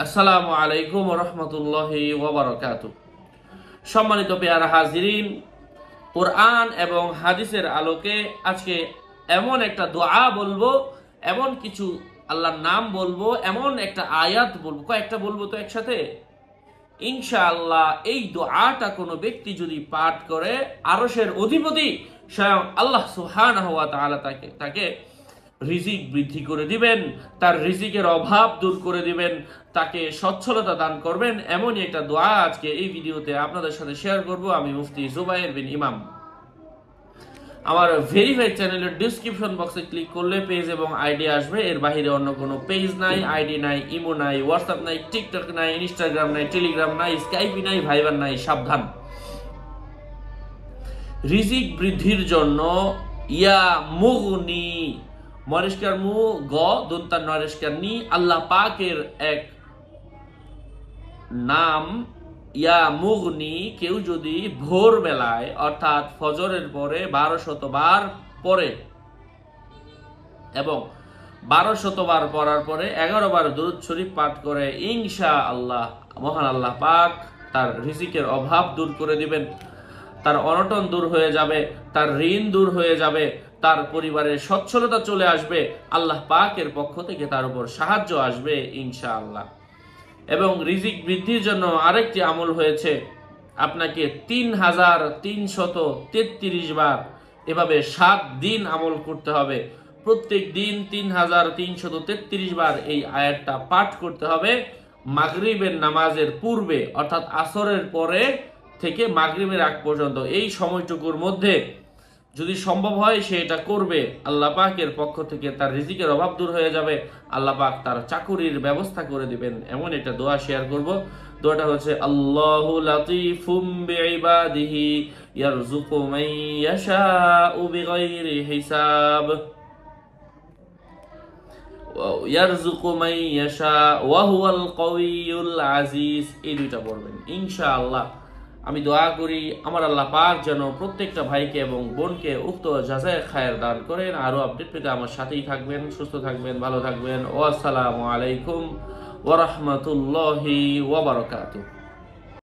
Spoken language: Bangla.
আসসালামু আলাইকুম ওয়া রাহমাতুল্লাহি ওয়া বারাকাতুহু। সম্মানিত পেয়ারা হাজিরিন, কোরআন এবং হাদিসের আলোকে আজকে এমন একটা দোয়া বলবো, এমন কিছু আল্লাহর নাম বলবো, এমন একটা আয়াত বলবো, কয়েকটা বলবো তো একসাথে ইনশাআল্লাহ। এই দোয়াটা কোনো ব্যক্তি যদি পাঠ করে, আরশের অধিপতি স্বয়ং আল্লাহ সুবহানাহু ওয়া তাআলা তাকে রিজিক বৃদ্ধি করে দিবেন, তার রিজিকের অভাব দূর করে দিবেন, তাকে সচ্ছলতা দান করবেন। এমনই একটা দোয়া আজকে এই ভিডিওতে আপনাদের সাথে শেয়ার করব। আমি মুফতি জুবায়ের বিন ইমাম। আমার ভেরিফাইড চ্যানেলের ডিসক্রিপশন বক্সে ক্লিক করলে পেজ এবং আইডি আসবে। এর বাইরে অন্য কোনো পেজ নাই, আইডি নাই, ইমো নাই, হোয়াটসঅ্যাপ নাই, টিকটক নাই, ইনস্টাগ্রাম নাই, টেলিগ্রাম নাই, স্কাইপি নাই, ভাইবার নাই। সাবধান। রিজিক বৃদ্ধির জন্য ইয়া মুগনি, মরিষ্কার মু গ দন্তার নরেষ্কার নি, আল্লাহ পাকের এক নাম ইয়া মুগনি। কেউ যদি ভোর বেলায় অর্থাৎ ফজরের পরে 1200 বার পরে এবং 1200 বার পড়ার পরে 11 বার দুরূদ শরীফ পাঠ করে, ইনশাআল্লাহ মহান আল্লাহ পাক তার রিজিকের অভাব দূর করে দিবেন, তার অনটন দূর হয়ে যাবে, তার ঋণ দূর হয়ে যাবে, তার পরিবারের সচ্ছলতা চলে আসবে, আল্লাহ পাকের পক্ষ থেকে তার উপর সাহায্য আসবে ইনশাআল্লাহ। এবং রিজিক বৃদ্ধির জন্য আরেকটি আমল হয়েছে, আপনাকে 3333 বার এভাবে 7 দিন আমল করতে হবে। প্রত্যেক দিন 3333 বার এই আয়াতটা পাঠ করতে হবে মাগরিবের নামাজের পূর্বে, অর্থাৎ আসরের পরে থেকে মাগরিবের আগ পর্যন্ত। এই সময়টুকুর মধ্যে যদি সম্ভব হয় সে এটা করবে, আল্লাহ পাকের পক্ষ থেকে তার রিজিকের অভাব দূর হয়ে যাবে, আল্লাহ পাক তার চাকুরির ব্যবস্থা করে দিবেন। এমন একটা দোয়া শেয়ার করব। দোয়াটা হচ্ছে আল্লাহু লাতীফুম বিইবাদিহি ইয়ারযুকু মান ইয়াশাউ বিগাইরি হিসাব ইয়ারযুকু মান ইয়াশা ওয়া হুয়াল কাউইয়ুল আজিজ। এই দুইটা পড়বেন ইনশাআল্লাহ। আমি দোয়া করি আমার আল্লাহ পাক যেন প্রত্যেকটা ভাইকে এবং বোনকে উক্ত জাযায়ে খায়ের দান করেন। আরো আপডেট পেতে আমার সাথেই থাকবেন। সুস্থ থাকবেন, ভালো থাকবেন। আসসালামু আলাইকুম ওয়া রাহমাতুল্লাহি ওয়া বারাকাতুহু।